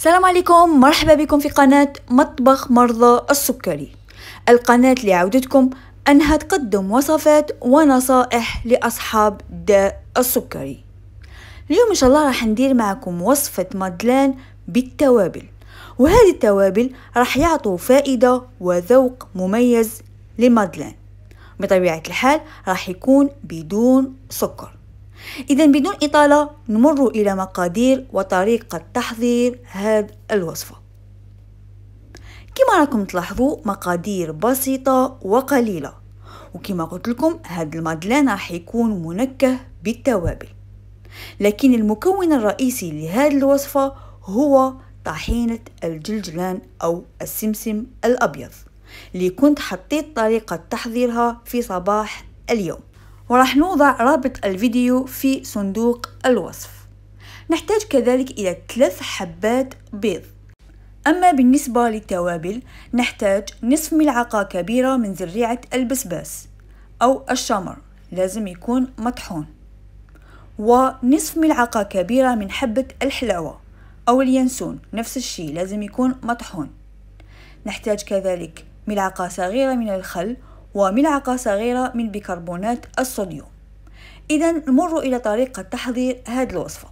السلام عليكم، مرحبا بكم في قناة مطبخ مرضى السكري، القناة لعودتكم أنها تقدم وصفات ونصائح لأصحاب داء السكري. اليوم إن شاء الله راح ندير معكم وصفة مادلين بالتوابل، وهذه التوابل راح يعطوا فائدة وذوق مميز لمادلين. بطبيعة الحال راح يكون بدون سكر. إذا بدون إطالة نمر إلى مقادير وطريقة تحضير هذه الوصفة. كما راكم تلاحظوا مقادير بسيطة وقليلة، وكما قلت لكم هذا المادلين راح يكون منكه بالتوابل، لكن المكون الرئيسي لهذه الوصفة هو طحينة الجلجلان أو السمسم الأبيض اللي كنت حطيت طريقة تحضيرها في صباح اليوم، وراح نوضع رابط الفيديو في صندوق الوصف. نحتاج كذلك إلى 3 حبات بيض. أما بالنسبة للتوابل نحتاج نصف ملعقة كبيرة من زريعة البسباس أو الشمر، لازم يكون مطحون، ونصف ملعقة كبيرة من حبة الحلاوة أو اليانسون، نفس الشيء لازم يكون مطحون. نحتاج كذلك ملعقة صغيرة من الخل وملعقة صغيرة من بيكربونات الصوديوم. إذا نمر إلى طريقة تحضير هذه الوصفة.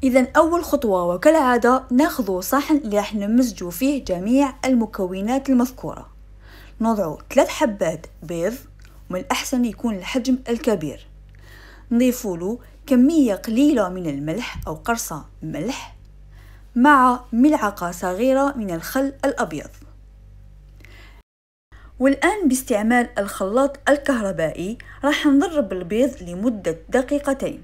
إذا أول خطوة وكالعادة ناخذ صحن اللي راح نمزج فيه جميع المكونات المذكورة. نضع 3 حبات بيض، ومن الأحسن يكون الحجم الكبير. نضيف له كمية قليلة من الملح أو قرصة ملح مع ملعقة صغيرة من الخل الأبيض. والآن باستعمال الخلاط الكهربائي راح نضرب البيض لمدة 2 دقيقة.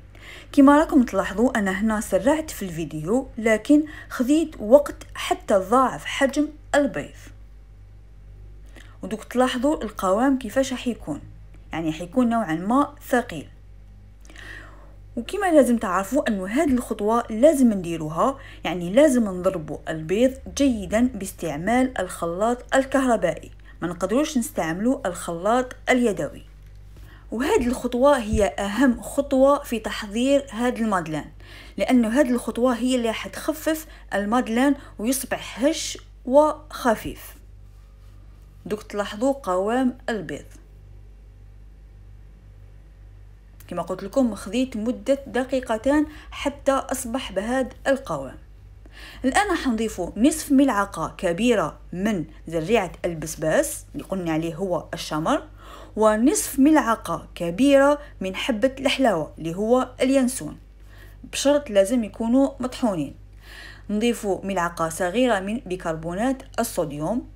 كما راكم تلاحظوا أنا هنا سرعت في الفيديو، لكن خذيت وقت حتى ضاعف حجم البيض. ودوك تلاحظوا القوام كيفاش حيكون، يعني حيكون نوعا ما ثقيل. وكما لازم تعرفوا أنه هذه الخطوة لازم نديروها، يعني لازم نضربوا البيض جيدا باستعمال الخلاط الكهربائي، ما نقدروش نستعملوا الخلاط اليدوي. وهذه الخطوة هي أهم خطوة في تحضير هذا المادلين، لأنه هذه الخطوة هي اللي راح تخفف المادلين ويصبح هش وخفيف. دوك تلاحظوا قوام البيض كما قلت لكم خذيت مدة 2 دقيقة حتى أصبح بهذا القوام. الآن راح نضيفوا نصف ملعقة كبيرة من زريعة البسباس اللي قلنا عليه هو الشمر، ونصف ملعقة كبيرة من حبة الحلاوة اللي هو اليانسون، بشرط لازم يكونوا مطحونين. نضيفوا ملعقة صغيرة من بيكربونات الصوديوم.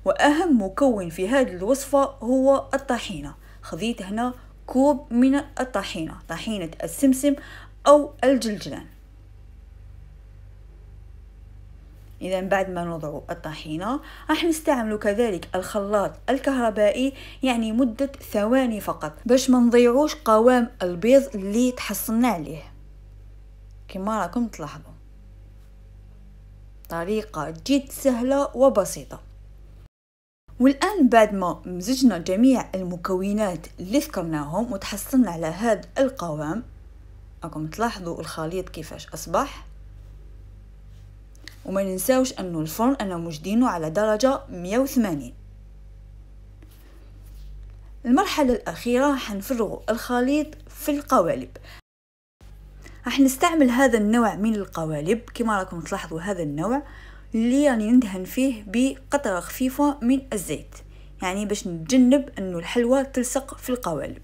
وأهم مكون في هذه الوصفة هو الطحينة. خذيت هنا كوب من الطحينة، طحينة السمسم أو الجلجلان. إذا بعد ما نضع الطحينة راح نستعمل كذلك الخلاط الكهربائي، يعني مدة ثواني فقط باش ما نضيعوش قوام البيض اللي تحصلنا عليه. كما راكم تلاحظوا طريقة جد سهلة وبسيطة. والآن بعد ما مزجنا جميع المكونات اللي ذكرناهم وتحصلنا على هذا القوام، راكم تلاحظوا الخليط كيفاش أصبح. وما ننساوش أنه الفرن أنا مجدينه على درجة 180. المرحلة الأخيرة حنفرغ الخليط في القوالب. راح نستعمل هذا النوع من القوالب، كما راكم تلاحظوا هذا النوع اللي يعني ندهن فيه بقطرة خفيفة من الزيت، يعني باش نتجنب أنه الحلوى تلصق في القوالب.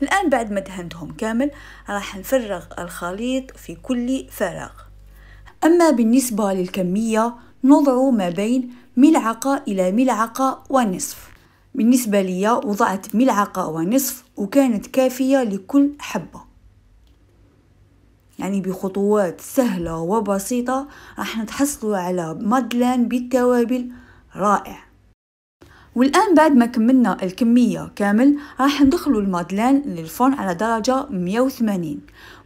الآن بعد ما دهنتهم كامل راح نفرغ الخليط في كل فراغ. أما بالنسبة للكمية نضع ما بين ملعقة إلى ملعقة ونصف. بالنسبة لي وضعت ملعقة ونصف وكانت كافية لكل حبة، يعني بخطوات سهلة وبسيطة راح نتحصلوا على مادلين بالتوابل رائع. والآن بعد ما كملنا الكمية كامل راح ندخلوا المادلين للفرن على درجة 180.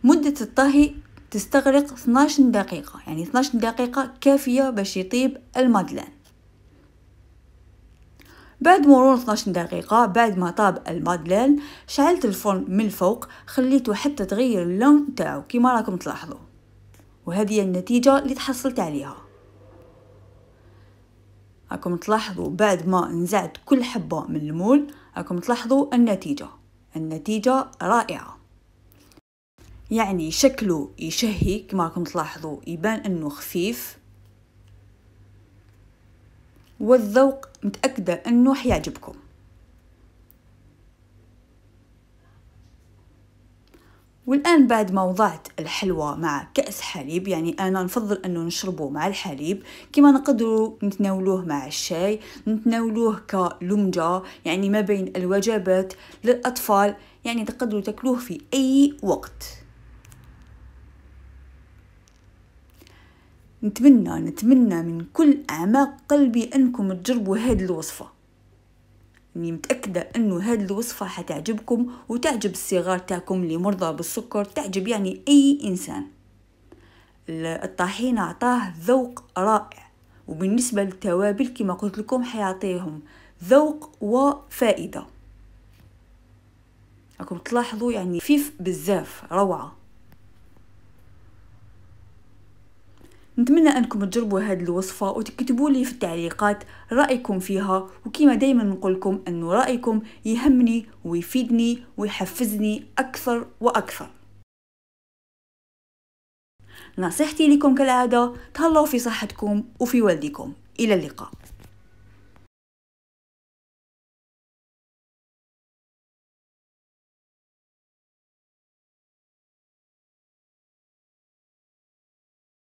مدة الطهي تستغرق 12 دقيقة، يعني 12 دقيقة كافية باش يطيب المادلين. بعد مرور 12 دقيقة بعد ما طاب المادلين شعلت الفرن من الفوق، خليته حتى تغير اللون تاعو كما راكم تلاحظوا. وهذه هي النتيجة اللي تحصلت عليها. راكم تلاحظوا بعد ما نزعت كل حبة من المول راكم تلاحظوا النتيجة رائعة. يعني شكله يشهي كما راكم تلاحظوا، يبان انه خفيف، والذوق متأكدة انه حيعجبكم. والآن بعد ما وضعت الحلوى مع كأس حليب، يعني أنا نفضل أنه نشربه مع الحليب، كما نقدروا نتناولوه مع الشاي، نتناولوه كلمجة، يعني ما بين الوجبات للأطفال، يعني تقدروا تاكلوه في أي وقت. نتمنى من كل أعماق قلبي أنكم تجربوا هذه الوصفة. اني متأكدة انه هذه الوصفة حتعجبكم وتعجب الصغار تاعكم اللي مرضى بالسكر، تعجب يعني اي انسان. الطحين اعطاه ذوق رائع، وبالنسبة للتوابل كما قلت لكم حيعطيهم ذوق وفائدة. راكم تلاحظوا يعني خفيف بزاف، روعة. نتمنى أنكم تجربوا هذه الوصفة وتكتبوا لي في التعليقات رأيكم فيها، وكما دايما نقولكم أنه رأيكم يهمني ويفيدني ويحفزني أكثر وأكثر. نصيحتي لكم كالعادة، تهلاو في صحتكم وفي والديكم. إلى اللقاء.